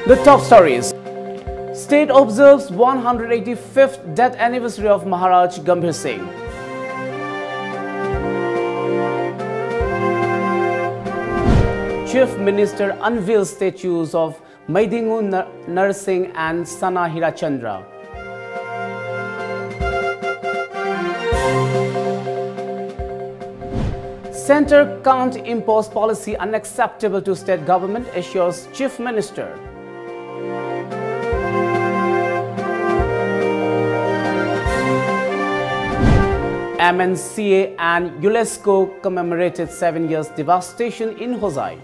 The top stories. State observes 185th death anniversary of Maharaj Gambhir Singh. Chief Minister unveils statues of Meidingu, Narasingh and Sana Herachandra. Centre can't impose policy unacceptable to state government, assures Chief Minister. MNCA and ULESCO commemorated 7 years devastation in Hojai.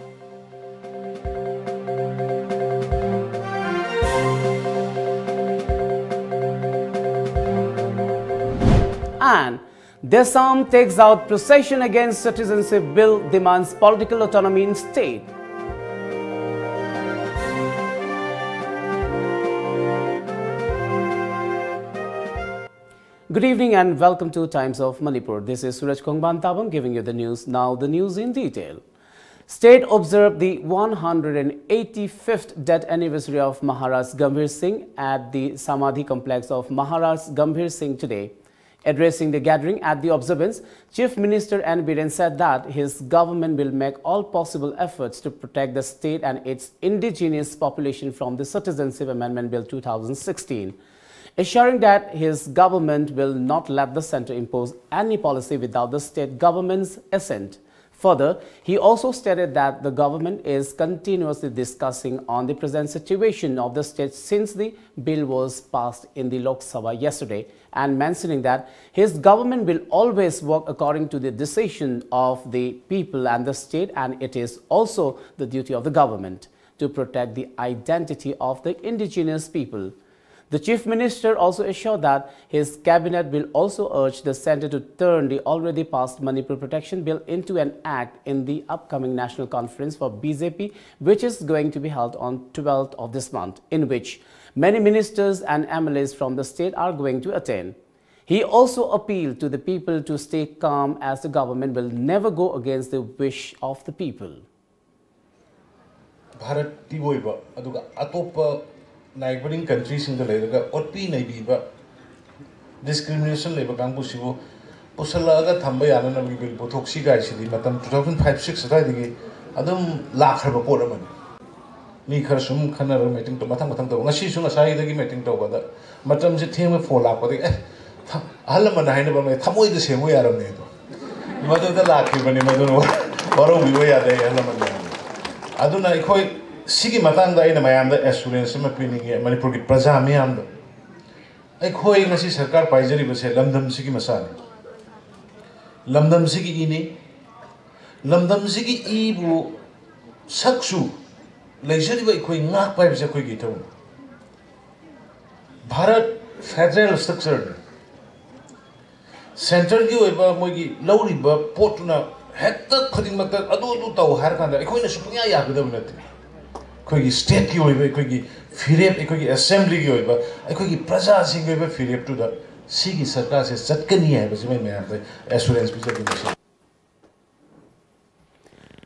And DESAM takes out procession against Citizenship bill, demands political autonomy in state. Good evening and welcome to Times of Manipur. This is SURAJ giving you the news. Now the news in detail. State observed the 185th death anniversary of Maharaj Gambhir Singh at the Samadhi complex of Maharaj Gambhir Singh today. Addressing the gathering at the observance, Chief Minister N. Biren said that his government will make all possible efforts to protect the state and its indigenous population from the Citizenship Amendment Bill 2016. Assuring that his government will not let the centre impose any policy without the state government's assent. Further, he also stated that the government is continuously discussing on the present situation of the state since the bill was passed in the Lok Sabha yesterday, and mentioning that his government will always work according to the decision of the people and the state, and it is also the duty of the government to protect the identity of the indigenous people. The Chief Minister also assured that his cabinet will also urge the centre to turn the already passed Manipur Protection Bill into an act in the upcoming National Conference for BJP, which is going to be held on 12th of this month, in which many ministers and MLAs from the state are going to attend. He also appealed to the people to stay calm as the government will never go against the wish of the people. Neighboring countries in the Lega, or P. Nabiba discrimination labor Gambusivo, Pusalaga, Tambayana, we will Botoxi guys, the Matam 2005-6 riding Adam laugh her Poraman. Nikasum Canara meeting to Matamatan, Nashishun aside the meeting to other Matam's a team for lap. Alaman, I never made Tamoy the same way I made. Mother the lucky when you don't know what we were there. I don't know quite. Sigi matanda ina mayam da assurance ma pining ye Manipur ki praja mayam da ai khoi ngasi sarkar paijari base lamdam sigi masani lamdam sigi ini lamdam sigi ibu saksu leijari ba khoi ngak pai base khoi gi thau Bharat federal structure center gi oiba moi gi lawri ba potuna hekta khading makta adu taw har khanda khoi na supunya ya ga da bunati state ki oiba ki firep ki assembly ki oiba ki praja sing oiba firep to the sigi sarkar se chatkani hai basi mai assurance bi chakini.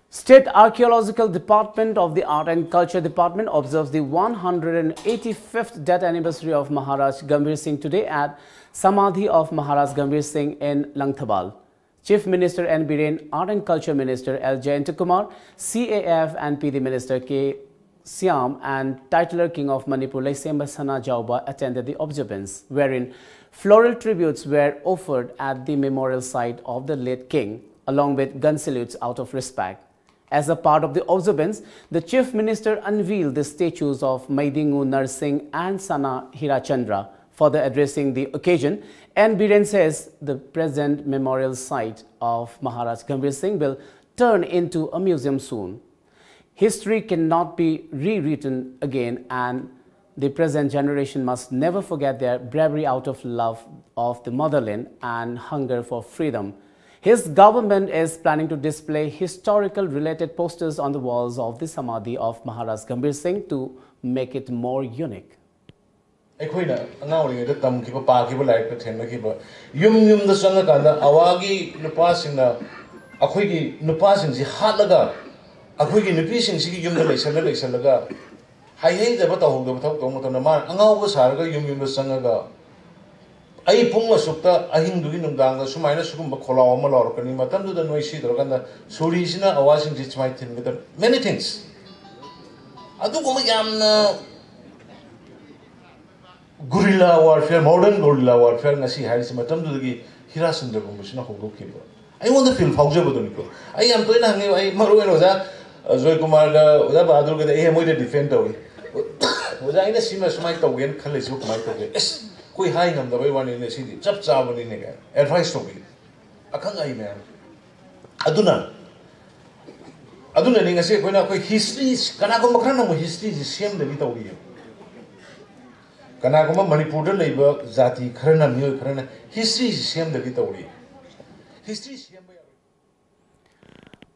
State Archaeological Department of the Art and Culture Department observes the 185th death anniversary of Maharaj Gambhir Singh today at Samadhi of Maharaj Gambhir Singh in Langthabal. Chief Minister N. Biren, Art and Culture Minister L. Jayantakumar, CAF and PD Minister K. Siam and titular King of Manipur Laisemba Sana Jauba attended the observance, wherein floral tributes were offered at the memorial site of the late king, along with gun salutes out of respect. As a part of the observance, the Chief Minister unveiled the statues of Meidingu, Narasingh and Sana Herachandra. Further addressing the occasion, N. Biren says the present memorial site of Maharaj Gambhir Singh will turn into a museum soon. History cannot be rewritten again, and the present generation must never forget their bravery out of love of the motherland and hunger for freedom. His government is planning to display historical related posters on the walls of the Samadhi of Maharaj Gambhir Singh to make it more unique. ꯑꯩꯈꯣꯏꯒꯤ ꯅꯨꯄꯥꯁꯤꯡꯁꯤ ꯍꯥꯠꯂꯒ ꯑꯩꯈꯣꯏꯒꯤ ꯅꯨꯄꯤꯁꯤꯡꯁꯤꯒꯤ ꯌꯨꯝꯗ ꯂꯩꯁꯜꯂꯒ hay the but hold the top of the man, and all was harder, you mean the Sangaga. I pung a sukta, a Hindu in Ganga, so minus Sumba Kola, Malor, and Matam to the noisy Droganda, Surizina, or washing this might with them. Many things. I do go guerrilla warfare, modern guerrilla warfare, and I see Harris Matam to the Herachandra Commission of Gokiba. I want to feel Fauja. I am going to Maruano that Zoikumar, Udabadu, the Amoy defender. Was I in a similar smite of Gen College of my token? Yes, we hang on the way one in the city, Chap Chavan in again, advice to me. I can't man. Aduna. Aduna, I say, when I history is Kanako history is the same the little you. Kanakoma Manipur labor, Zati, Karana, New Karana, history is the same the little you. History is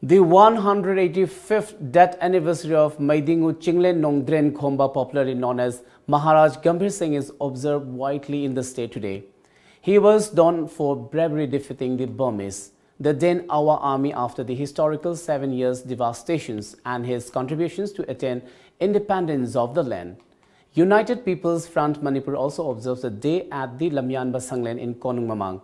The 185th death anniversary of Meidingu Chinglen Nongdren Khomba, popularly known as Maharaj Gambhir Singh, is observed widely in the state today. He was known for bravery defeating the Burmese, the then our army after the historical 7 years devastations, and his contributions to attain independence of the land. United People's Front Manipur also observes a day at the lamjingbatomtv in Konung Mamang.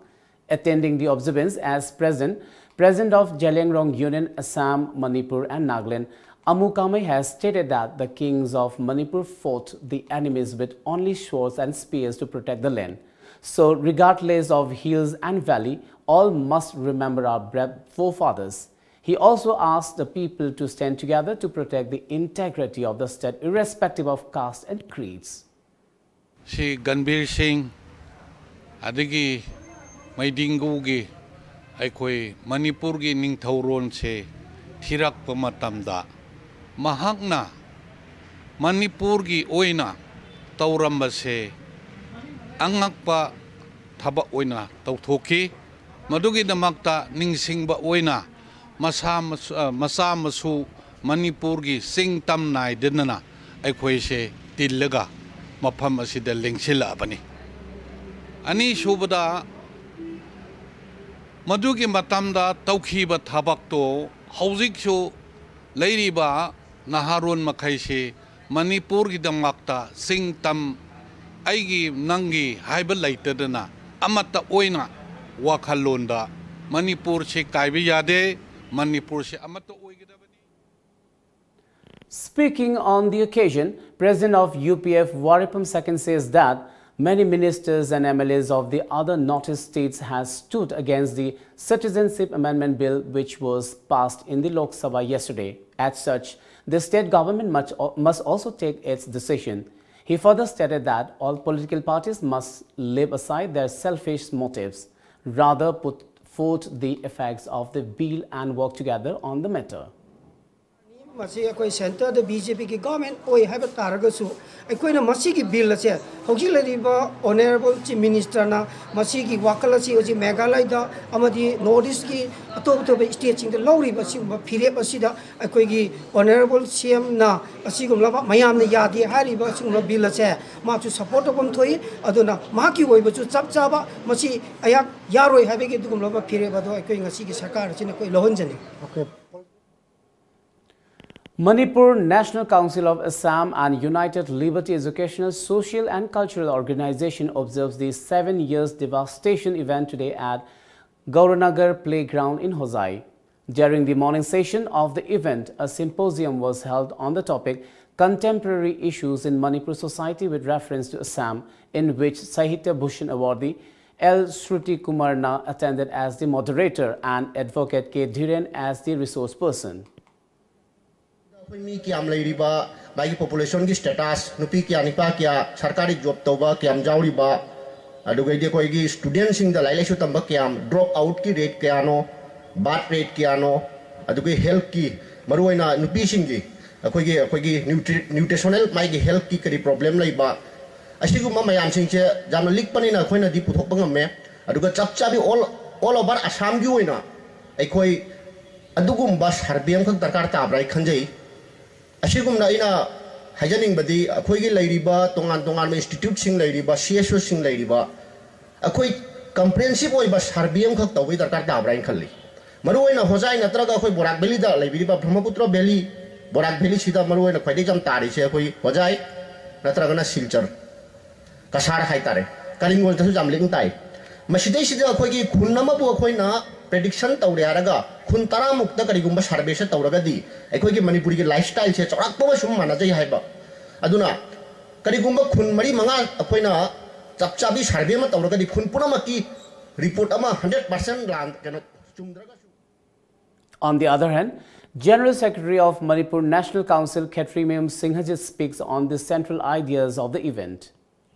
Attending the observance as President of Jalengrong Union, Assam, Manipur and Nagaland, Amukame has stated that the kings of Manipur fought the enemies with only swords and spears to protect the land. So, regardless of hills and valley, all must remember our brave forefathers. He also asked the people to stand together to protect the integrity of the state, irrespective of caste and creeds. Si Gambhir Singh, adigi Meidingu gi aikoi Manipur gi ningthauron se thirakpa matamda mahakna Manipur gi oina tauramba se angakpa thaba oina tauthoki madugi damakta ningsingba oina masa masu Manipur gi singtam nai dinana aikoi se tillaga mafam asida lengsila bani ani shubada Madugi matamda taukiba tabakto hausiksu leiriba naharun makaisi Manipur gi damakta singtam aigi nangi haiba laitadana amata oina wakhalonda Manipur se kaibi yade Manipur se amata oigidabani. Speaking on the occasion, President of UPF Waripam II says that many ministers and MLAs of the other northeast states has stood against the Citizenship Amendment Bill which was passed in the Lok Sabha yesterday. As such, the state government must also take its decision. He further stated that all political parties must leave aside their selfish motives, rather put forth the effects of the bill and work together on the matter. Center the BJP government oi have a taragasu. A queen of Masiki bill, Hojai Honorable Chief Minister na Masiki Wakalasi Oji Megalaida, Amadi Nordiski, a top of stage in the Lowry Basima Pire Basida, a quigi Honorable CM na a Sigum Lava, Miami Yadi, Harry Basuma bill, Mark to support of Toy, Adona, Maki Way, but to Zapzaba, Masi Ayak Yaro having it to Lava Pire, but I going a Siki Sakar, Chinaco Lohonjani. Okay. Manipur National Council of Assam and United Liberty Educational, Social and Cultural Organization observes the 7 years devastation event today at Gauranagar Playground in Hojai. During the morning session of the event, a symposium was held on the topic Contemporary Issues in Manipur Society with reference to Assam, in which Sahitya Bhushan awardee L. Shruti Kumarna attended as the moderator and Advocate K. Dhiren as the resource person. Mi kiam leiriba bai population gi status nupi kya nipa kya sarkari job toba kiam jauriba adugai de koi gi students sing da lailai su tamba kiam drop out ki rate kya no birth rate kya no adugai health ki maruina nupi sing gi koi gi nutritional mai gi health ki kari problem laiba asigu ma mayam sing che jam lik panina khoina di puthok bangam me aduga chap chabi all over Assam gi oina ai koi adugum bas harbiam khak darkar ta abrai khanjai Ashigumna ina Hajaning Badi, a Quigi Ladiba, Tongan Institute Sing Ladiba, CSO Sing Ladiba, a quick comprehensive way bus Harbium cooked with a Carta Brain Kali. Maruina Hosai Natraga Borak Belida, Laviba Brahmaputra Belly, Borak Valley Sida Maru and a Quadijam Tari, Hojai, Natragana Silcher, Kasar Haitare, Kaling was the Jamling Tai. Mashideshi Kogi, Kunamabu Koina, prediction Tauriaraga, Kuntara Mukta Karigumba Sarbesha Tauragadi, a Kogi Manipuri lifestyle, Chakpo Shumana Haiba. Aduna, Karigumba Kun Mari Manga, Akoina, Chapchabi Sarbema Tauragadi, Kunpunamaki, report ama 100% land cannot. On the other hand, General Secretary of Manipur National Council Khetri Meum Singhajit speaks on the central ideas of the event.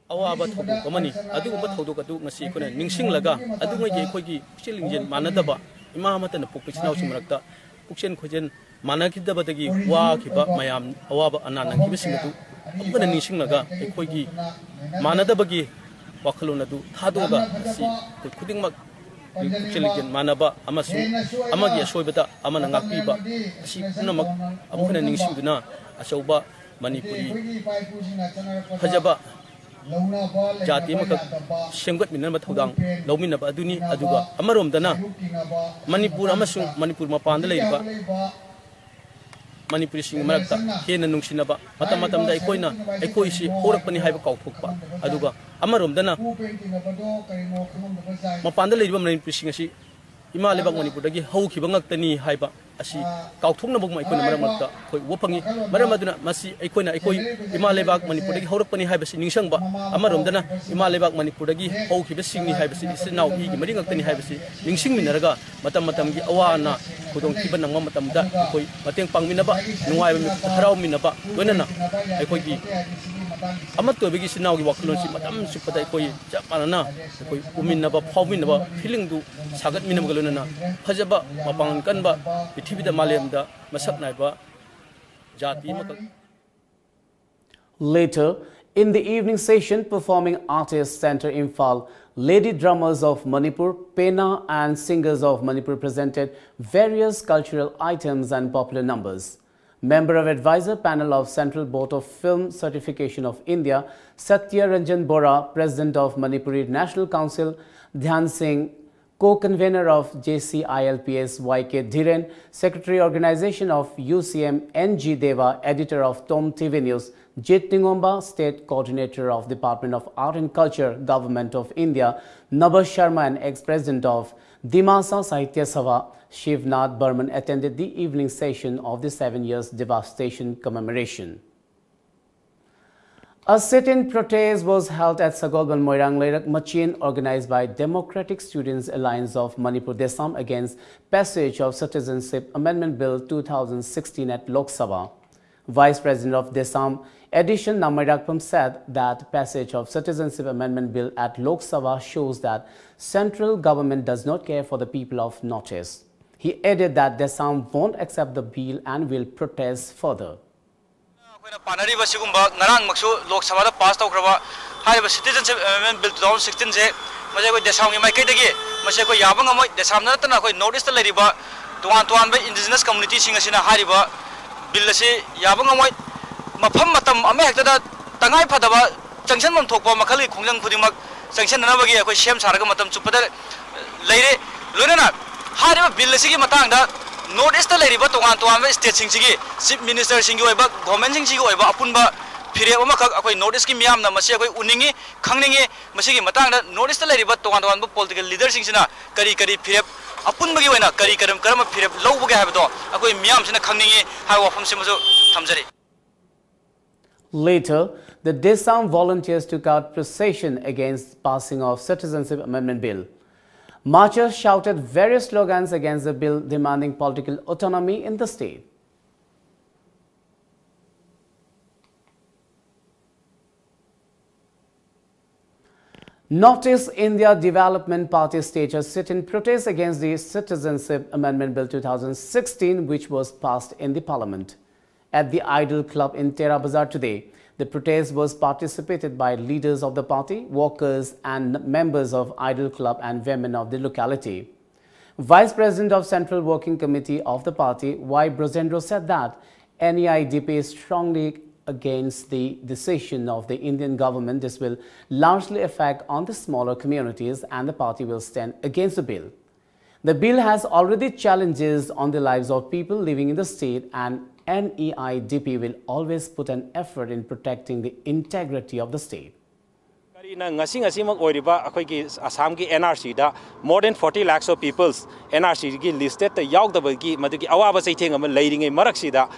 Awaba thodu kamani adu ba thodu kadu ngasi kone ningsing laga adu ngai khoi gi chilingjen manadaba ima mata na pukchinaw sumrakta pukchen khojen manakidaba dagi wa khiba mayam awaba anana gi bisingatu amana ningsing laga khoi gi manadaba gi wakhalona du thadoga si khudingmak chilingjen manaba amasu amagi soibata amana ngakpiba si punamak amuna ningsing duna asoba manipuri hajaba Jati Makak Shengot Minama Todang, Lomina Baduni, Aduga, Amarum Dana, Manipur Amasu, Manipur Mapandaleva, Manipur Sing Marata, Ken and Nungshinaba, Matamatam da Equina, Equisi, Horapani Hypercock, Aduga, Amarum Dana Mapandaleva Manipur Singashi, Imaleva Manipuragi, Hoki Bangatani Hyper. Asi kauthung na bugma ikona maramata khoi wopangi maramaduna masi ikona ikoi imalebak manipuragi horapani haibasi ningsang ba amaromdana imalebak manipuragi hokhiba singni haibasi isnau igi maringaktani haibasi ningsing minaraga matam matamgi awana khudong thiba nangma matamda khoi mateng pangminaba nungai harau minaba loinana ikoi gi amat to begi sinau gi waklon si matam supada ikoi japanana ikoi uminaba phawminaba feeling du sagat minam galonana phajaba mapang kanba Later, in the evening session, Performing Artists Center Imphal, lady drummers of Manipur, Pena and singers of Manipur presented various cultural items and popular numbers. Member of Advisor Panel of Central Board of Film Certification of India, Satya Ranjan Bora, President of Manipuri National Council, Dhyan Singh, Co-convener of JCILPS YK Dhiren, Secretary Organization of UCM NG Deva, Editor of Tom TV News, Jit Ningomba, State Coordinator of Department of Art and Culture, Government of India, Nabha Sharma and ex-President of Dimasa Sahitya Sabha, Shivnath Burman attended the evening session of the 7 years devastation commemoration. A sit-in protest was held at Sagolban Moirang Leirak Machin, organized by Democratic Students Alliance of Manipur DESAM against passage of Citizenship Amendment Bill 2016 at Lok Sabha. Vice President of DESAM Edition Namairakpam said that passage of Citizenship Amendment Bill at Lok Sabha shows that central government does not care for the people of Northeast. He added that DESAM won't accept the bill and will protest further. Panari Basigumba, Narang Maxu, Lok Sabha passed over Citizenship Amendment Bill 2016. Masako Desam in my Kadagi, Masako Yabanga, Desam Natana, noticed the lady bar, Tuan by indigenous community singers in a Hariba, Billasi, Yabanga, Mapamatam, America, Tangai Padaba, Junction Topa, Makali, Kungan Pudimak, Sanction Navagi, Shem Saragamatam, Supata, Lady Lunana, Hariba Billasi Matanga. Notice the lady but to state singigi, Chief Minister Singo, Government Singo, Apunba, Piria, notice Kimiam, Masia, Uningi, Kangi, Masiki Matanga, notice the lady but to political leaders in Kari Kari Pirep, Apunbagi, Kari Karam Karama Pirep, low Gabdo, Akoi Miams in a Kangi, how from Simazo, Tamzari. Later, the DESAM volunteers took out procession against passing of Citizenship Amendment Bill. Marchers shouted various slogans against the bill demanding political autonomy in the state. Northeast India Development Party staged a sit-in protest against the Citizenship Amendment Bill 2016, which was passed in the Parliament. At the Idol Club in Tera Bazar today, the protest was participated by leaders of the party, workers and members of Idol Club and women of the locality. Vice President of Central Working Committee of the party, Y. Brozendro, said that NEIDP is strongly against the decision of the Indian government. This will largely affect on the smaller communities and the party will stand against the bill. The bill has already challenges on the lives of people living in the state and NEIDP will always put an effort in protecting the integrity of the state. NRC da more than 40 lakhs of peoples NRC gi listed the yaw the gi madugi awaba sai theng am leiring e marak da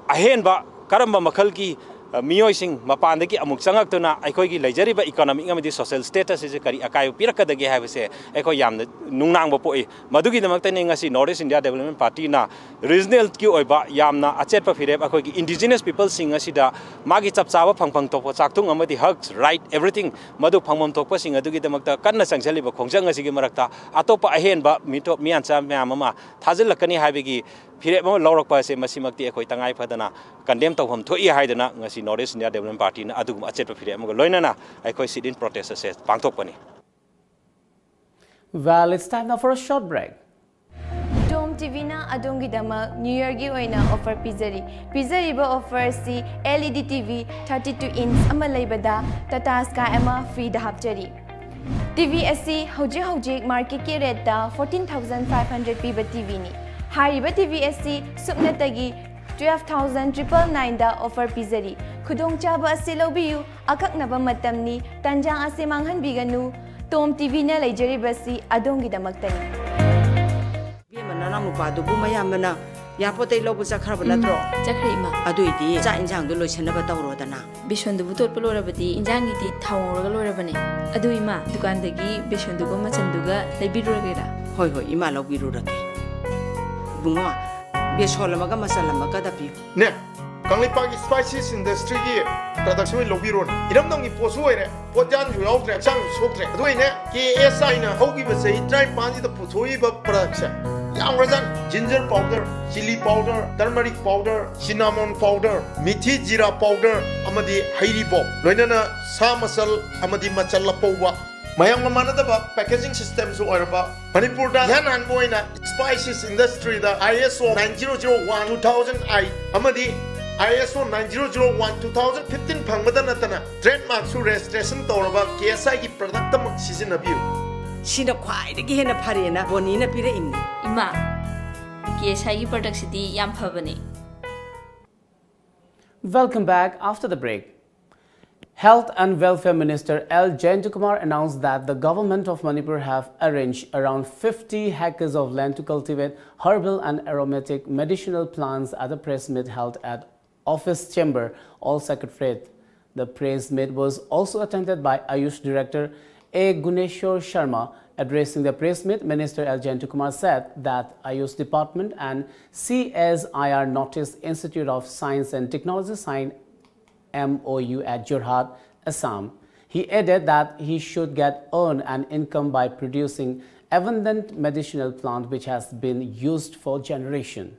ahen ba karamba makhal ki miyoi mapandagi amuk changaktuna aikoi leijariba economic amadi social status is kari akai pirakadagi habse aikoi yamna nungnangba poi madugi damakta ne ngasi North India Development Party na regional ki oiba yamna achetpa fireb akoi indigenous people sing asida magi chapchawa phangphang tokpa chaktung amadi hugs right everything madu phangmam tokpa sing adugi damakta kanna sangchaliba khongjang asigi marakta atopa ahenba mito miancha myamama thajilakani habigi fireb ma lawrakpa se masimakti akoi tangai phadana condemn tawham thoi haidana ngasi North India Development Party na adugum achetpa fireb ma loinana aikoi sit in protest se pangthokpani. Well, it's time now for a short break. Dome TV na adongi dama New Year gi oina offer pizari ba offer si LED TV 32 inch ama leibada Tata Sky ama free da hapchari. TV SC hoji market ki rate da 14,500 piba TV ni. Hariba TV SC supnatagi 12,999 da offer pizari. Khudong chaba ase lobiyu akaknaba matam ni tanjang ase manghan biganu. Dome TV na leijari basi adongi damaktani. Mayamana Yapote Lobo Zakarabanato, Zakrima, Aduiti, Zainjang, the Luchanaba Taurodana. Bishon the Butot Polorabati, Injaniti, Town Rolorabane, Aduima, Dugandagi, Bishon Dugo Machanduga, Lebirogera. Hoi, Imalo Biruraki. Bunga, Bisholamaga Masalamaga Dapi. Ne, Kanglipagi spices industry production Lobiron. Iramdong Posuere, Potan, you out there, Chang Sokre, Duene, KSI, Hogi was a dry pandi the Putuiba production. Ginger powder, chili powder, turmeric powder, cinnamon powder, mithi jira powder, amadi hairi bo. Loinana sa masal amadi machala powwa. Mayang mamanadaba packaging system so oraba. Manipur da yan angoina spices industry da ISO 9001 2008 amadi ISO 9001 2015 phangmadanatana trademark su registration toraba KSI ki product tam season abuse. Sina quite again a parina, Bonina Pira in Ima KSI product city Yam Pavani. Welcome back after the break. Health and Welfare Minister L. Jayantakumar announced that the government of Manipur have arranged around 50 hectares of land to cultivate herbal and aromatic medicinal plants at a press meet held at Office Chamber, All Secretariat. The press meet was also attended by Ayush Director A. Guneshwar Sharma. Addressing the press meet, Minister L. Jayantakumar said that Ayush Department and CSIR noticed Institute of Science and Technology signed MOU at Jorhat, Assam. He added that he should earn an income by producing abundant medicinal plant which has been used for generation.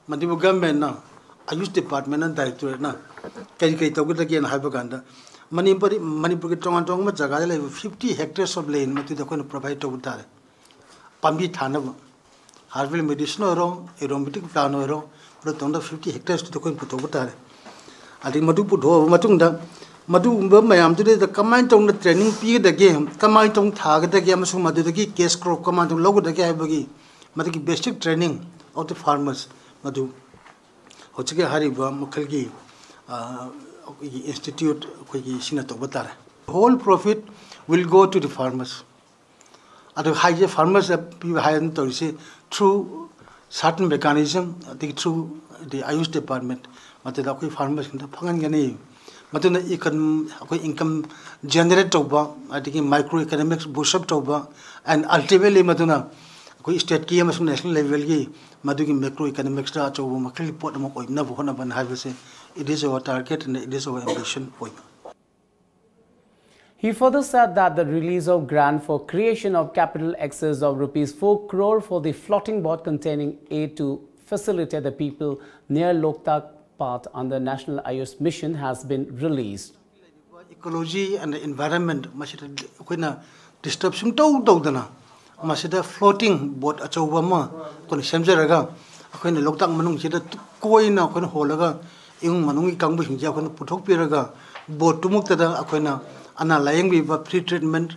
Manipur government na Ayush Department and Directorate na kay tawagin na habaganda. Manipur ke tong jaga le 50 hectares of land matu da ko provide to utare pambi thana herbal medicinal ro aromatic plant ro pro tong da 50 hectares to ko puto utare adi madu pudo matung da madu mayam tu da kamai tong da training pi da ge kamai tong tha da ge amasu madu da gi case crop kamai tong logo da ge habagi madu ki basic training of the farmers madu hochige hariba mukhal gi institute whole profit will go to the farmers. At the higher farmers through certain mechanism, through the Ayush Department, but the farmers in the Pangani, but income generate over, I think microeconomics boost up over, and ultimately Maduna, state KMS national level, Maduki macroeconomics starts over Makali Port never have say. It is our target and it is our ambition. He further said that the release of grant for creation of capital excess of ₹4 crore for the floating boat containing aid to facilitate the people near Loktak Path under National Ayush Mission has been released. Ecology and the environment, disruption to floating boat at Obama, Consemjaraga, Loktak Manung, Koina, Holaga. Yung manungi kangbu hinja kono puthok piraga botumuk tada akoina ana layang biba free treatment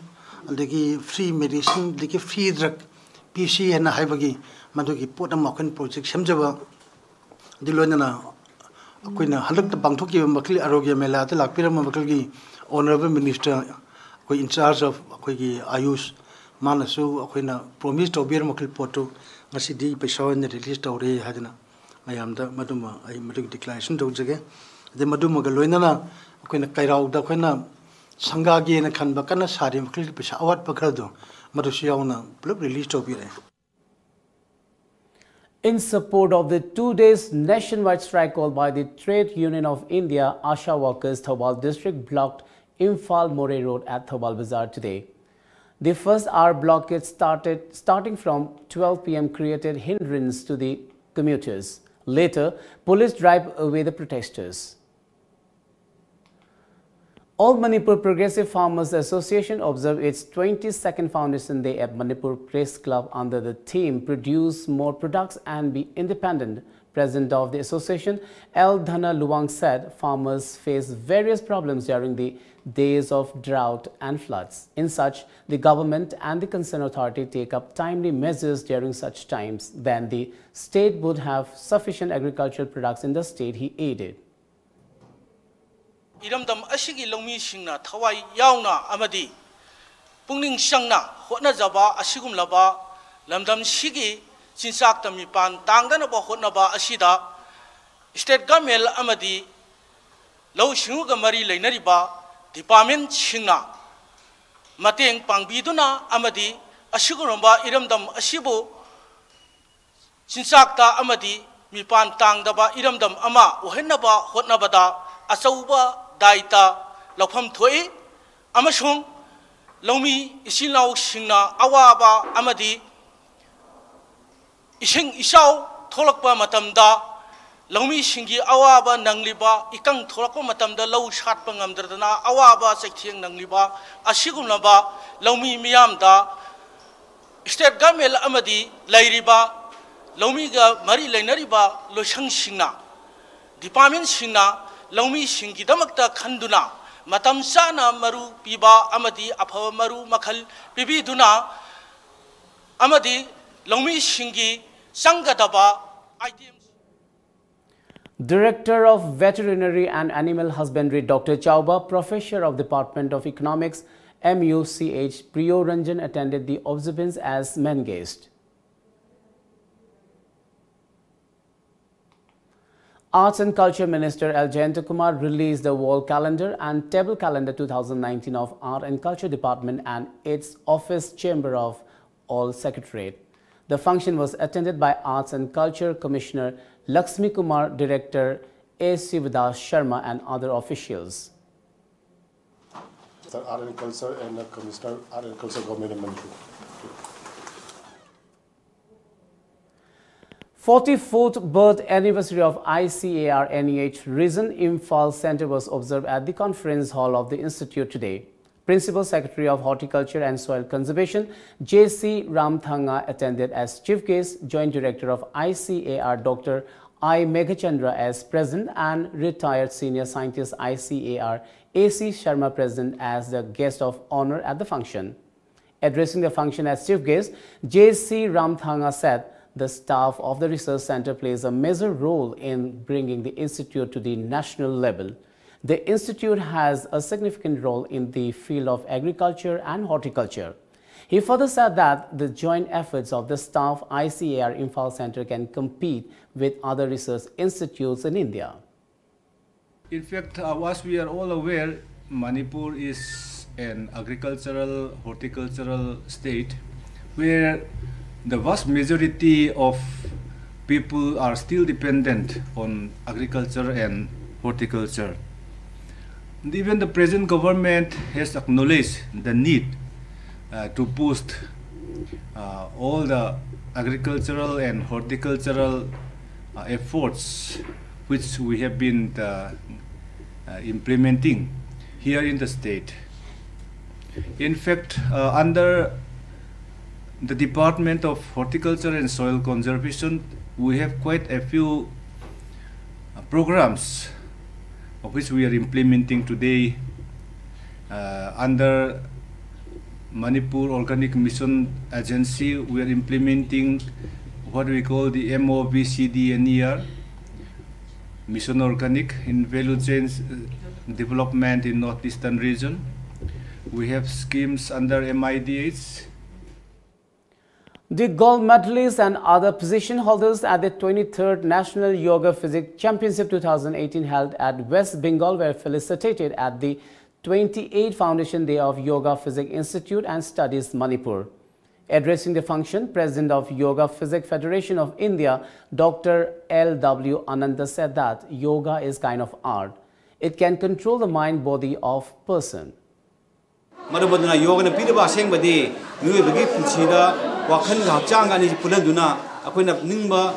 aldegi free medicine aldegi free drug PC na haibagi madugi potam akon project semjaba Dilona Quina Halak the Bangtoki Makli Arogia Melata, Lakpira Makli, Honorable Minister, in charge of Ayush Manasu, Aquina promised to be a Makil Poto, Masidi, Peshaw, and the release of Ray Hadana. I am the Maduma, I make declaration to Jage. The Maduma Galoina, Aquina Kairao, the Quina Sangagi and Kanbakana Sadim, Clip Peshawat Pacado, Madushiana, Blub released of Bire. In support of the 2 days nationwide strike called by the Trade Union of India, Asha workers, Thobal district blocked Imphal More Road at Thobal Bazaar today. The first hour blockade starting from 12 p.m. created hindrance to the commuters. Later, police drive away the protesters. All Manipur Progressive Farmers Association observed its 22nd Foundation Day at Manipur Press Club under the theme Produce More Products and Be Independent. President of the association, L. Dhana Luwang, said farmers face various problems during the days of drought and floods. In such, the government and the concerned authority take up timely measures during such times. Then the state would have sufficient agricultural products in the state, he added. Iramdam ashigi longmi singna thawai yauna amadi pungning sangna hotna jaba asigum laba lamdam sigi sinsak tamipan tangdana ba hotna ba asida state government amadi law singuga mari leinari ba department singna mateng pangbiduna amadi asiguramba iramdam asibu sinsakta amadi mipan tangdaba iramdam ama ohenna ba hotna bada asauba Daita Lopam Toi Amashung Lomi Isinau Singna Awaba Amadi Ising Isau Tolakba Matamda Lomi Singi Awaba Nangliba Ikang Tolako Matamda Low Shatpangam Dardana Awaba Seking Nangliba Asigunaba Lomi Miamda State Gamel Amadi Lairiba Lomiga Mari Lainariba Loshang Singna Department Singna Lomi Singi Damakta Kanduna, Matam Sana Maru Piba Amadi Apa Maru Makal Bibi Duna Amadi Lomi Singi Sangadaba items. Director of Veterinary and Animal Husbandry Dr. Chauba, Professor of Department of Economics, MUCH, Priyo Ranjan attended the observance as main guest. Arts and Culture Minister L. Jayantakumar released the wall calendar and table calendar 2019 of Art and Culture Department and its Office Chamber of All Secretariat. The function was attended by Arts and Culture Commissioner Lakshmi Kumar, Director A. Sivadas Sharma and other officials. Art and Culture and Commissioner Art and Culture Government Manipur. 44th birth anniversary of ICAR-NEH Region Imphal Center was observed at the conference hall of the institute today. Principal Secretary of Horticulture and Soil Conservation, J.C. Ramthanga, attended as chief guest. Joint Director of ICAR, Dr. I. Herachandra, as President, and retired Senior Scientist ICAR, A.C. Sharma, President, as the guest of honor at the function. Addressing the function as chief guest, J.C. Ramthanga said, the staff of the research center plays a major role in bringing the institute to the national level. The institute has a significant role in the field of agriculture and horticulture. He further said that the joint efforts of the staff ICAR Imphal Center can compete with other research institutes in India. In fact, as we are all aware, Manipur is an agricultural, horticultural state where the vast majority of people are still dependent on agriculture and horticulture. And even the present government has acknowledged the need to boost all the agricultural and horticultural efforts which we have been implementing here in the state. In fact, under the Department of Horticulture and Soil Conservation, we have quite a few programs of which we are implementing today under Manipur Organic Mission Agency. We are implementing what we call the MOBCDNER, Mission Organic in value chain development in northeastern region. We have schemes under MIDH. The gold medalists and other position holders at the 23rd National Yoga Physics Championship 2018 held at West Bengal were felicitated at the 28th Foundation Day of Yoga Physics Institute and Studies, Manipur. Addressing the function, President of Yoga Physics Federation of India, Dr. L.W. Ananda said that yoga is kind of art. It can control the mind-body of person. Marabaduna yoga na pidaba sengbadi nui bagi punsida wakhan hachang ani pulanduna akoina ningba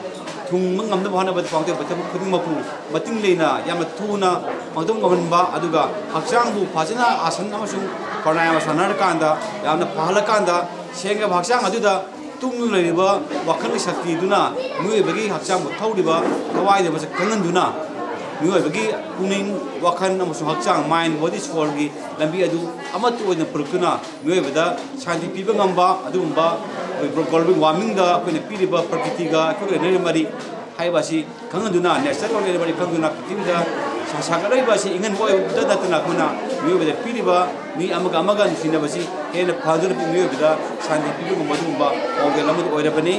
thung mangamda bhana bat pangte batam khuding mapu bating leina yama thuna pangdom gabanba aduga hachang bu phajana asan amasung pranayama sanar kanda yamna phala kanda senga hachang aduda tung leiba wakhan shakti duna nui bagi hachang bu thaudiba kawai de bas kanganduna Nui bagi kuning wakhan amasung hachang mind body soul gi lambi adu amatu oina prukuna nui bada shanti piba ngamba adumba global warming da koina piriba prakriti ga ko ne mari haibasi kanganduna national ne mari kanganduna pitimda sasagalai basi ingan boy da datna kuna nui bada piriba ni amaga sinabasi hena phadur nui bada shanti piba ngamba oge lamu oira bani.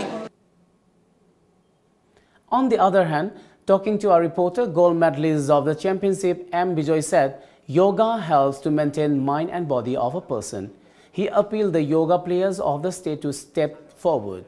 On the other hand, talking to our reporter, gold medalist of the championship, M. Bijoy said, yoga helps to maintain mind and body of a person. He appealed the yoga players of the state to step forward.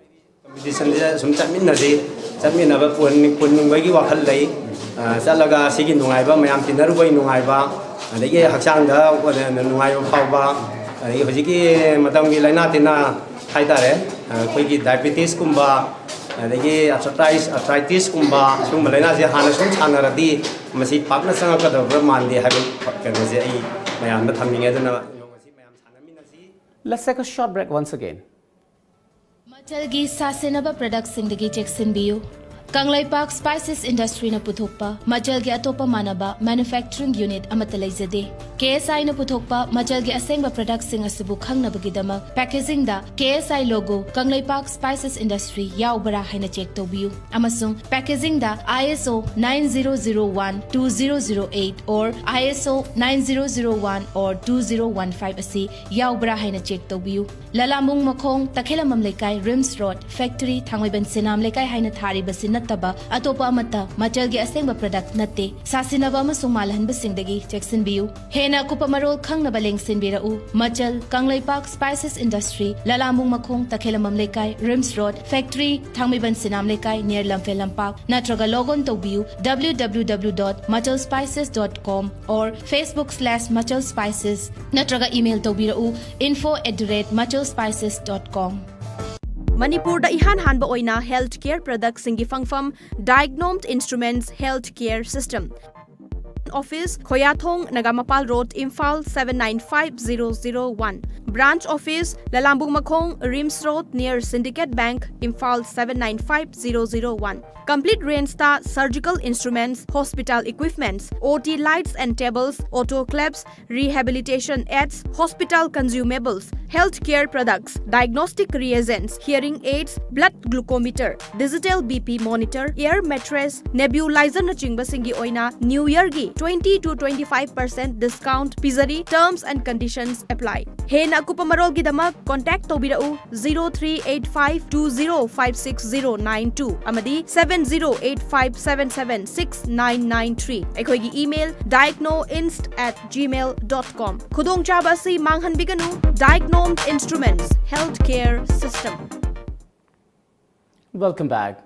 Arthritis kumba sung malaina je hana sung chanaradi masi pakna sanga ka do mandi habi kana je ai mayam na thaminge duna. Let's take a short break once again. Machalgi sasenaba products singdagi Jackson Biu Kanglaipak Spices Industry na puthokpa Machalgi atopa manaba manufacturing unit amata leizade. KSI na puthokpa Machalgi asengba products sing asibu khangnabagidama packaging da KSI logo Kanglaipak Spices Industry yaubara haina check tobiu amasung packaging da ISO 9001-2008 or ISO 9001 or 2015 asi yaubara haina check tobiu. Lalamung makong takhelamam lekai Rims Road Factory Thangwaiban Senam lekai haina thari basin taba atopa amata Machalgi asengba product natte sasinaba amasung malhanba singdagi Jackson Biu hena kupamarol khangnaba lengsinbirau Machal Kanglaipak Spices Industry Lalamung makong takhelamam lekai Rims Road Factory Thangmiban Sinam lekai near Lamphel Lampak natraga logon tobiu www.machalspices.com or Facebook/machalspices natraga email tobirau info@machalspices.com. Manipur da ihan hanba oina healthcare products singi fangfam diagnosed instruments healthcare system. Office Khoyathong Nagamapal Road Imphal 795001. Branch Office Lalambung Makong Rims Road near Syndicate Bank Imphal 795001. Complete range star surgical instruments, hospital equipments, OT lights and tables, autoclaves, rehabilitation aids, hospital consumables, healthcare products, diagnostic reagents, hearing aids, blood glucometer, digital BP monitor, air mattress, nebulizer na chingba singi oina New Year gi 20 to 25% discount pizari terms and conditions apply. Hena kupamarol gidamak contact tobirau 038520569092 amadi 7085776993. Ekhoigi email diagnoinst@gmail.com. Khudong chaba si manghan biganu Diagnosed Instruments Healthcare System. Welcome back.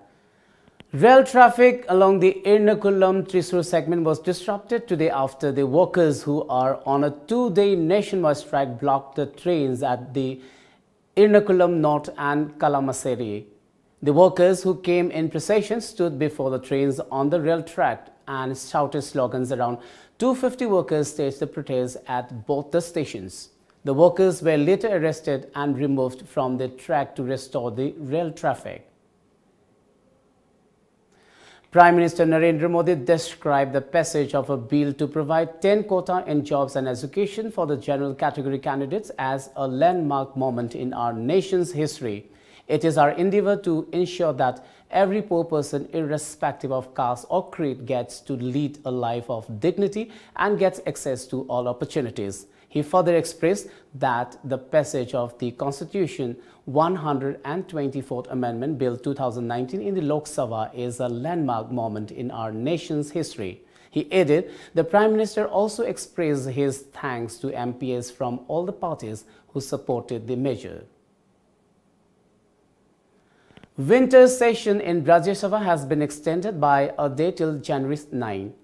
Rail traffic along the Ernakulam-Thrissur segment was disrupted today after the workers who are on a 2-day nationwide strike blocked the trains at the Ernakulam North and Kalamassery. The workers who came in procession stood before the trains on the rail track and shouted slogans. Around 250 workers staged the protest at both the stations. The workers were later arrested and removed from the track to restore the rail traffic. Prime Minister Narendra Modi described the passage of a bill to provide 10 quota in jobs and education for the general category candidates as a landmark moment in our nation's history. It is our endeavor to ensure that every poor person, irrespective of caste or creed, gets to lead a life of dignity and gets access to all opportunities. He further expressed that the passage of the Constitution 124th Amendment Bill 2019 in the Lok Sabha is a landmark moment in our nation's history. He added, the Prime Minister also expressed his thanks to MPs from all the parties who supported the measure. Winter session in Rajya Sabha has been extended by a day till January 9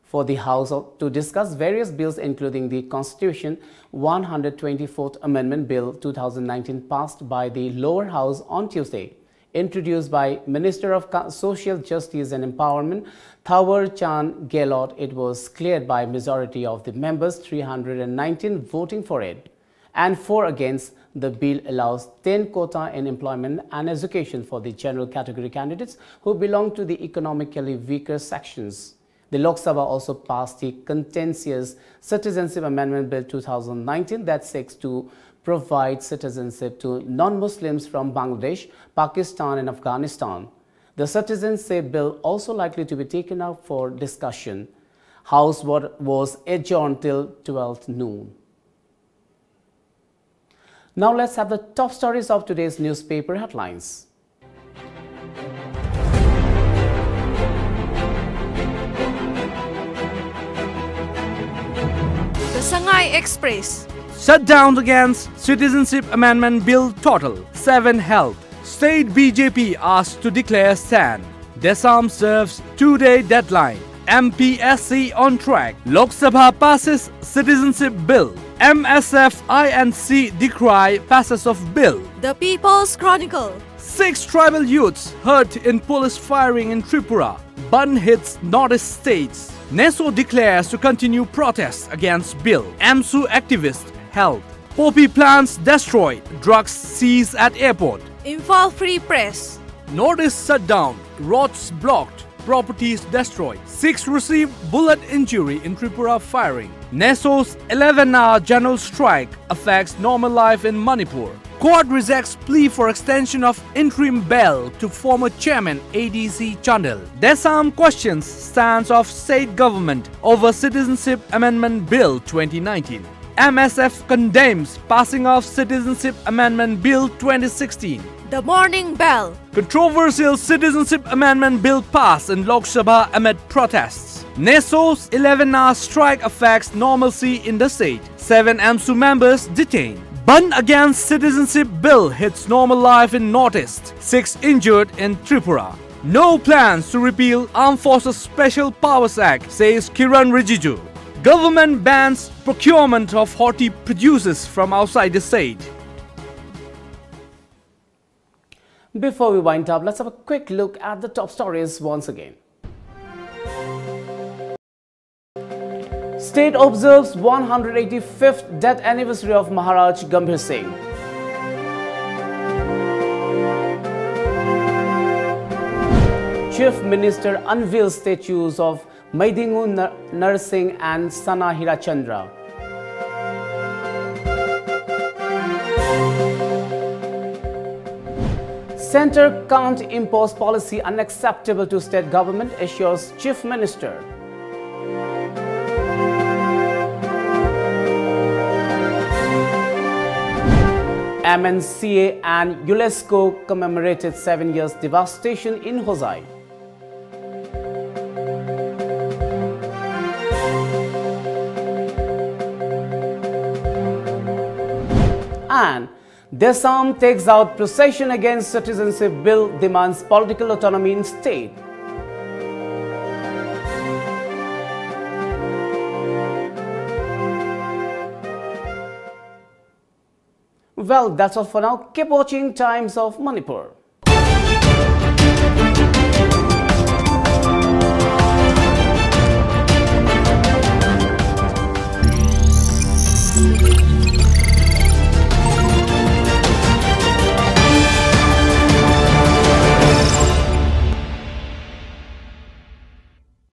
for the House to discuss various bills, including the Constitution 124th Amendment Bill 2019 passed by the lower house on Tuesday. Introduced by Minister of Social Justice and Empowerment Thawar Chand Gehlot, it was cleared by majority of the members, 319 voting for it, and 4 against. The bill allows 10 quota in employment and education for the general category candidates who belong to the economically weaker sections. The Lok Sabha also passed the contentious Citizenship Amendment Bill 2019 that seeks to provide citizenship to non-Muslims from Bangladesh, Pakistan and Afghanistan. The Citizenship Bill also likely to be taken up for discussion. House was adjourned till 12 noon. Now let's have the top stories of today's newspaper headlines. The Shanghai Express. Shutdown against Citizenship Amendment Bill total 7 held. State BJP asked to declare stand. DESAM serves 2-day deadline. MPSC on track. Lok Sabha passes Citizenship Bill. MSF INC decry passes of bill. The People's Chronicle. 6 tribal youths hurt in police firing in Tripura. Bun hits Northeast states. NESO declares to continue protests against bill. AMSU activist held. Poppy plants destroyed. Drugs seized at airport. Imphal Free Press. Northeast shutdown. Roads blocked. Properties destroyed. 6 received bullet injury in Tripura firing. NESO's 11-hour general strike affects normal life in Manipur. Court rejects plea for extension of interim bail to former chairman ADC Chandel. DESAM questions stance of state government over Citizenship Amendment Bill 2019. MSF condemns passing of Citizenship Amendment Bill 2016. The Morning Bell. Controversial Citizenship Amendment Bill passed in Lok Sabha amid protests. NESO's 11-hour strike affects normalcy in the state. 7 AMSU members detained. Bun against Citizenship Bill hits normal life in Northeast. 6 injured in Tripura. No plans to repeal Armed Forces Special Powers Act, says Kiran Rijiju. Government bans procurement of horti producers from outside the state. Before we wind up, let's have a quick look at the top stories once again. State observes 185th death anniversary of Maharaj Gambhir Singh. Chief Minister unveils statues of Meidingu, Narasingh and Sana Herachandra. Centre can't impose policy unacceptable to state government, assures Chief Minister. MNCA and ULESCO commemorated 7 years devastation in Hojai. And DESAM takes out procession against Citizenship Bill, demands political autonomy in state. Well, that's all for now. Keep watching Times of Manipur.